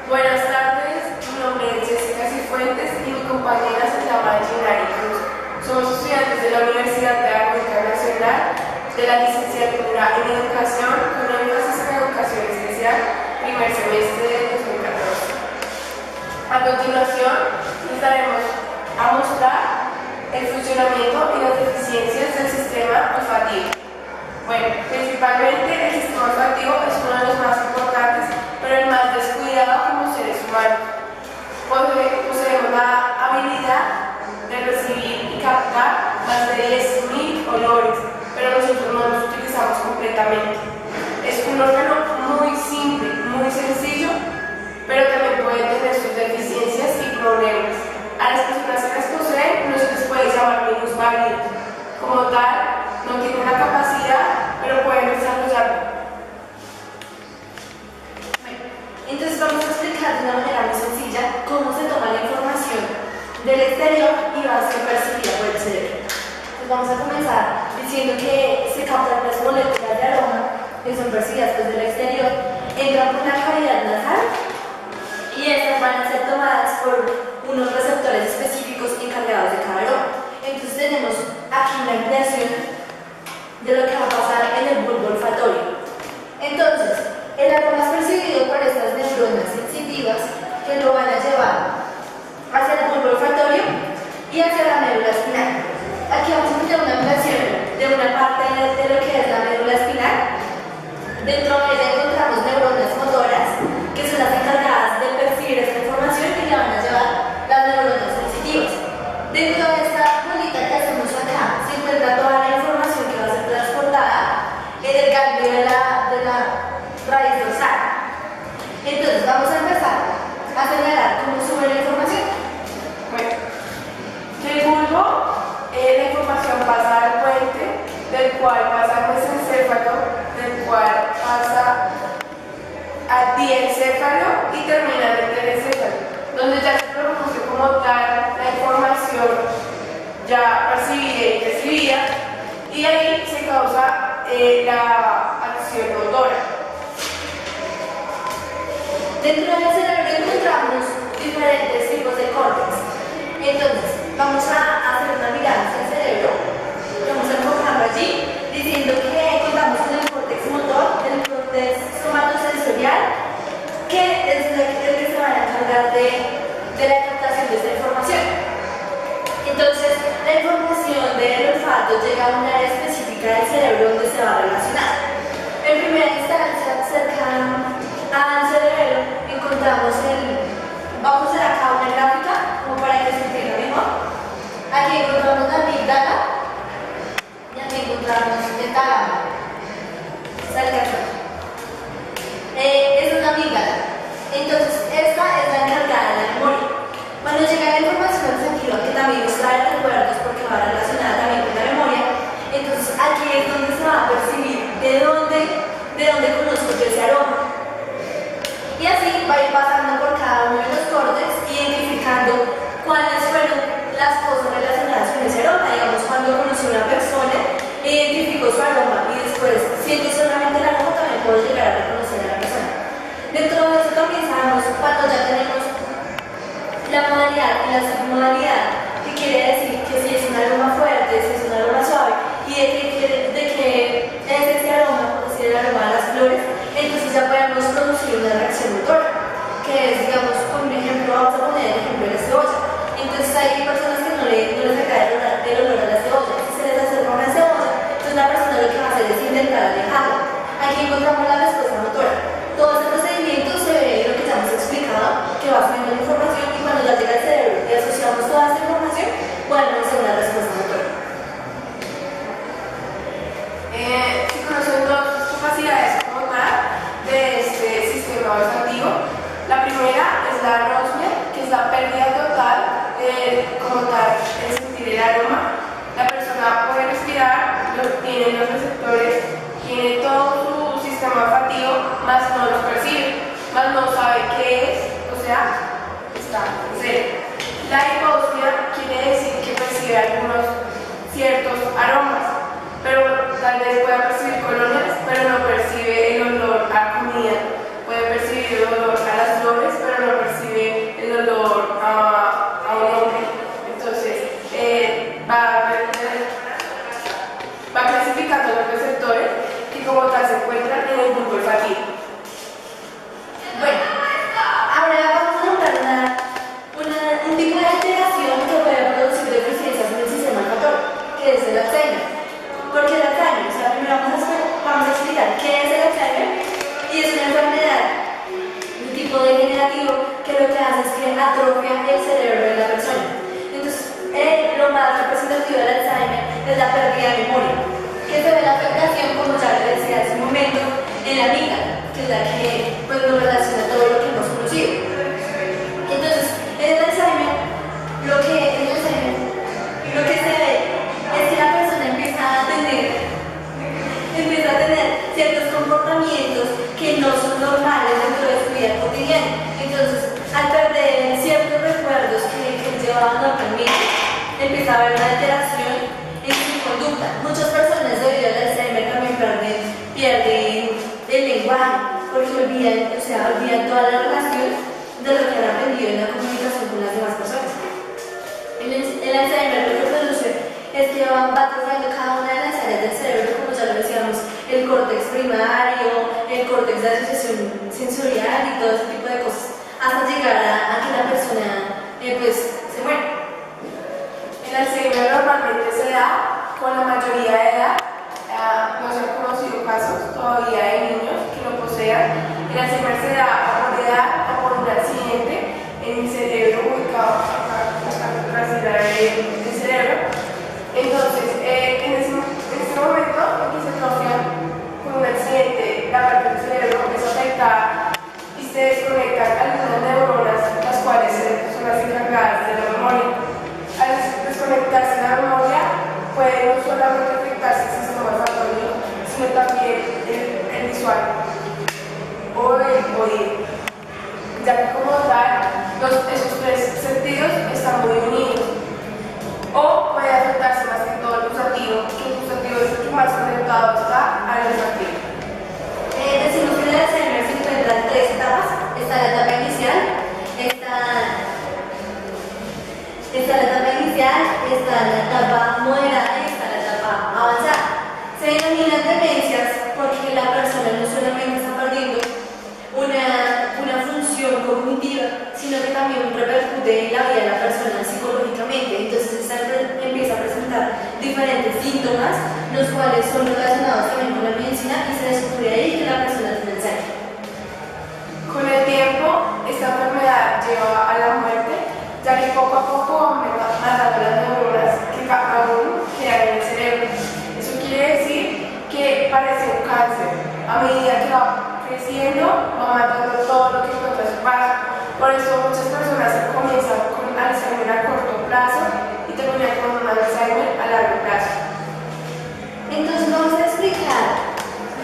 Buenas tardes, mi nombre es Jessica Cifuentes y mi compañera se llama Ginari Cruz. Somos estudiantes de la Universidad de Agua Internacional de la licenciatura en Educación con énfasis en Educación Especial, primer semestre de 2014. A continuación, les daremos a mostrar el funcionamiento y las deficiencias del sistema olfativo. Bueno, principalmente el sistema olfativo es uno de los más importantes, pero el más descuidado como seres humanos. Poseemos la habilidad de recibir y captar más de 10.000 olores, pero nosotros no los utilizamos completamente. Es un órgano muy simple, muy sencillo, pero también puede tener sus deficiencias y problemas. A las personas que las poseen no se les puede llamar minusválidos. Como tal, no tienen una capacidad, pero pueden desarrollarla. Entonces vamos a explicar de una manera muy sencilla cómo se toma la información del exterior y va a ser percibida por el cerebro. Entonces vamos a comenzar diciendo que se captan las moléculas de aroma que son percibidas desde el exterior, entran por la cavidad nasal y estas van a ser tomadas por unos receptores específicos encargados de cada aroma. Entonces tenemos aquí una ampliación de lo que va a pasar en el bulbo olfatorio. Entonces, el aroma es percibido por estas neuronas sensitivas que lo van a llevar hacia el bulbo olfatorio y hacia la médula espinal. Aquí vamos a tener una ampliación de una parte de lo que es la médula espinal. Dentro de ella encontramos neuronas motoras, que son las encargadas de percibir esta información y la van a llevar las neuronas sensitivas. Dentro de esta bolita que hacemos acá se encuentra toda la información que va a ser transportada en el ganglio de la raíz dorsal. Entonces vamos a empezar a señalar cómo sube la información. Bueno, del bulbo, la información pasa al puente, del cual pasa al mesencéfalo, del cual pasa al diencéfalo y termina en el telecéfalo, donde ya se produce como tal la información ya percibida y recibida, y ahí se causa la acción motora. Dentro del cerebro encontramos diferentes tipos de córtex. Entonces, vamos a hacer una mirada hacia el cerebro. Vamos a enfocarlo allí, diciendo que contamos con el córtex motor, el córtex somatosensorial, que es el que se va a encargar de la captación de esta información. Entonces, la información del olfato llega a un área específica del cerebro donde se va a relacionar. En primera instancia, cerca al cerebro, encontramos vamos a hacer acá una gráfica, como para que se entienda mejor. Aquí encontramos la amígdala y aquí encontramos el tálamo. Esta es la amígdala. Entonces, esta es la encargada de la memoria. Cuando llega la información sensitiva, que también nos trae recuerdos porque va relacionada también con la memoria, entonces aquí es donde se va a percibir de dónde conozco yo ese aroma. Y así va a ir pasando por cada uno de los córtex, identificando cuáles fueron las cosas relacionadas con ese aroma. Digamos, cuando conocí a una persona, identifico su aroma y después, siento solamente el aroma, también puedo llegar a reconocer a la persona. Dentro de eso también sabemos cuando ya tenemos la modalidad y la submodalidad, que quiere decir que si es un aroma fuerte, si es un aroma suave, y de que es ese aroma, por decir el aroma de las flores, entonces ya podemos producir una reacción motora, que es, digamos, por ejemplo, vamos a poner el ejemplo de la cebolla. Entonces hay personas que no les agrada el olor a la cebolla. Si se les acerca una cebolla, entonces la persona lo que va a hacer es intentar alejarla. Aquí encontramos la respuesta motora. Todo ese procedimiento se ve en lo que ya hemos explicado, que va subiendo la información y cuando ya llega al cerebro y asociamos toda esta información, bueno, es una respuesta motora. Si conocen todas las capacidades como tal de este sistema olfativo, la primera es la anosmia, que es la pérdida total como tal de sentir el aroma. La persona puede respirar, tiene los receptores, tiene todo su sistema olfativo, más no los percibe, más no sabe qué es, o sea, está en cero. La hiposmia quiere decir que percibe algunos ciertos aromas, pero tal vez pueda percibir colonias, pero no percibe el olor a comida, puede percibir el olor a las flores, pero tipo degenerativo que lo que hace es que atrofia el cerebro de la persona. Entonces, lo más representativo del Alzheimer es la pérdida de memoria, que se ve la afectación, como ya les decía hace un momento, en la amígdala, que es la que pues, nos relaciona todo lo que hemos conocido. Entonces, en el Alzheimer, lo que se ve es que la persona empieza a tener ciertos comportamientos que no son normales dentro de su vida cotidiana. Entonces, al perder ciertos recuerdos que llevaban normalmente, empieza a haber una alteración en su conducta. Muchas personas debido al Alzheimer también pierden el lenguaje, porque olvidan toda la relación de lo que han aprendido en la comunicación con las demás personas. El Alzheimer lo que produce es que va atrofiando cada una de las áreas del cerebro, como ya lo decíamos, el córtex primario, el córtex de asociación sensorial y todo ese tipo de cosas, hasta llegar a que la persona se muere. El Alzheimer normalmente se da con la mayoría de edad. No se han conocido casos todavía de niños que lo posean. El Alzheimer se da por edad o por un accidente en el cerebro ubicado acá del cerebro. Entonces, en este momento en que se atrofia con un accidente la parte del cerebro, es afectada y se desconectan algunas neuronas, las cuales son las encargadas de la memoria. Al desconectarse la memoria, puede no solamente afectarse el sistema olfatorio, sino también el visual o el oído, ya que como tal, esos tres sentidos están muy unidos. O puede afectarse más que todo el gustativo, que el gustativo es el que más conectado está al olfativo. Decimos que el Alzheimer se encuentra en tres etapas. Está la etapa inicial, está la etapa moderada y está la etapa avanzada. Se denominan demencias porque la persona no solamente está perdiendo una función cognitiva, sino que también repercute en la vida de la persona psicológicamente. Entonces empieza a presentar diferentes síntomas, los cuales son relacionados también con la medicina, y se descubre ahí que la persona tiene Alzheimer. Con el tiempo, esta enfermedad lleva a la muerte, ya que poco a poco van matando las neuronas que aún quedan en el cerebro. Eso quiere decir que parece un cáncer. A medida que va creciendo, va matando todo lo que encuentra su paso. Por eso muchas personas comienzan con Alzheimer a corto plazo y terminan con un Alzheimer a largo plazo. Entonces vamos a explicar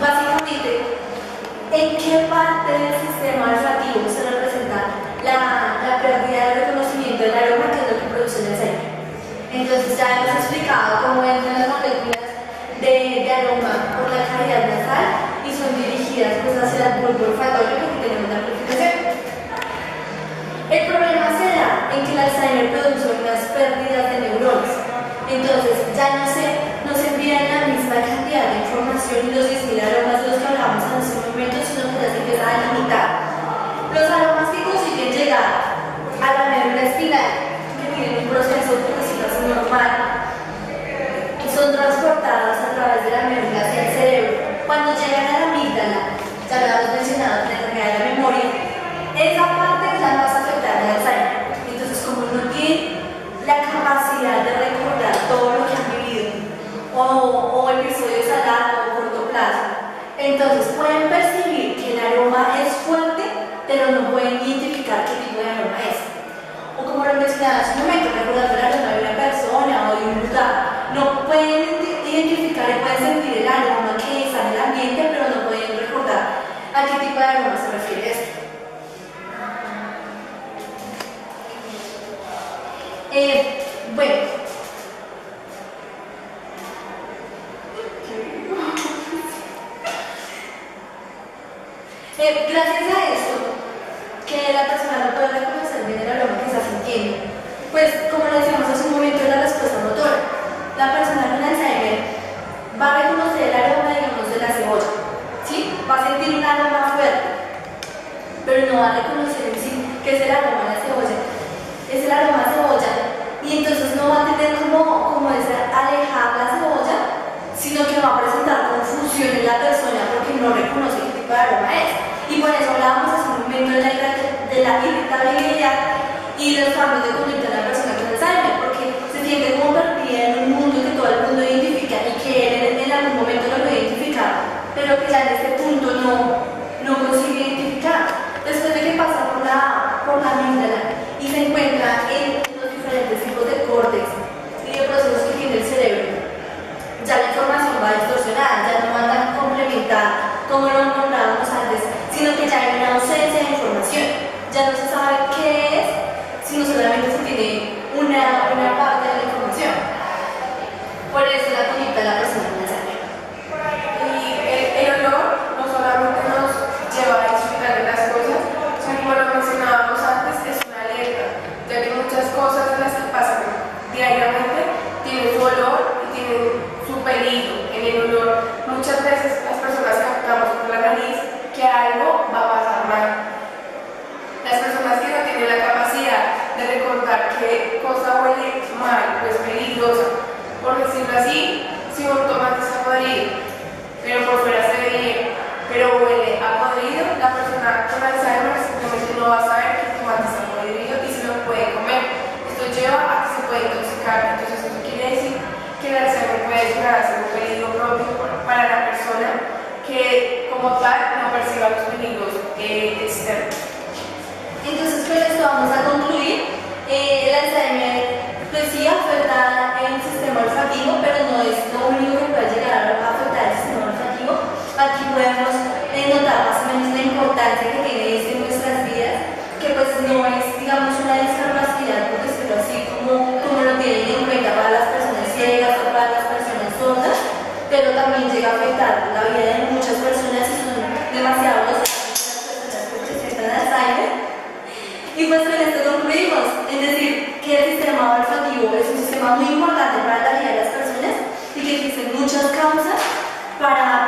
básicamente en qué parte del sistema olfativo se representa la pérdida del reconocimiento del aroma, que es lo que produce el Alzheimer. Entonces ya hemos explicado cómo entran las moléculas de aroma por la cavidad nasal y son dirigidas hacia el bulbo olfatorio, porque tenemos la amplificación. El problema se da en que el Alzheimer produce unas pérdidas de neuronas. Entonces ya no se envían la misma cantidad de información y los 10.000 aromas de los que hablábamos en ese momento, sino que ya se empieza a limitar. Los aromas que consiguen llegar a la médula espinal, que tienen un proceso, por decirlo así, normal, son transportados a través de la médula hacia el cerebro. Cuando llegan a la amígdala, ya lo hemos mencionado, la encargada de la memoria, esa parte es la más afectada del Alzheimer. Entonces, como no tienen la capacidad de recordar todo lo que han vivido, o episodios a largo o corto plazo, entonces pueden percibir que el aroma es fuerte, pero no pueden identificar qué tipo de aroma es. O como lo mencionaba hace un momento, recordar el aroma de una persona o de un lugar. No pueden identificar y pueden sentir el aroma que está en el ambiente, pero no pueden recordar a qué tipo de aroma se refiere esto. Bueno, gracias a esto, que la persona no puede reconocer bien el aroma que está sintiendo, pues como le decíamos hace un momento, la respuesta motora. La persona con Alzheimer va a reconocer el aroma, digamos, de la cebolla, ¿sí? Va a sentir un aroma fuerte, pero no va a reconocer en sí que es el aroma de la cebolla. Es el aroma de cebolla, y entonces no va a tener como ese alejar la cebolla, sino que va a presentar confusión en la persona porque no reconoce qué tipo de aroma es. Y por eso hablábamos hace un momento de la los cambios de conducta de la persona con Alzheimer, porque se siente como perdida en un mundo que todo el mundo identifica y que él en algún momento lo puede identificar, pero que ya en este punto no consigue identificar. Después de que pasa por la amígdala y se encuentra en los diferentes tipos de córtex y de procesos que tiene el cerebro, ya la información va distorsionada, ya no va tan complementada como lo nombrábamos antes, sino que ya hay una ausencia de información, ya no se sabe qué es, sino solamente se tiene una parte de la información. Por eso la conducta de la persona con Alzheimer. Y el olor no solamente nos lleva a disfrutar de las cosas, sino como lo mencionábamos antes, es una alerta, ya que muchas cosas de las que pasan diariamente tienen su olor y tienen su peligro en el olor. Muchas veces las personas captamos por la nariz que algo va a pasar mal. Las personas que no tienen la capacidad de recordar qué cosa huele mal o es peligrosa, por decirlo así, si un tomate está podrido, pero por fuera se ve bien, pero huele a podrido, la persona con Alzheimer simplemente no va a saber que el tomate está podrido y se lo puede comer. Esto lleva a que se puede intoxicar. Entonces eso quiere decir que el Alzheimer puede llegar a ser un peligro propio para la persona que como tal no perciba los peligros externos. Entonces con esto vamos a concluir. El Alzheimer pues sí afecta el sistema olfativo, pero no es lo único que puede llegar a afectar el sistema olfativo. Aquí podemos notar más o menos la importancia que tiene esto en nuestras vidas, que pues no es, digamos, una discapacidad, por decirlo así, como lo tienen en cuenta para las personas ciegas o para las personas sordas, pero también llega a afectar la vida de muchas personas y son demasiados los casos de las personas que presentan Alzheimer. Y pues con esto concluimos, es decir, que el sistema olfativo es un sistema muy importante para la vida de las personas y que existen muchas causas para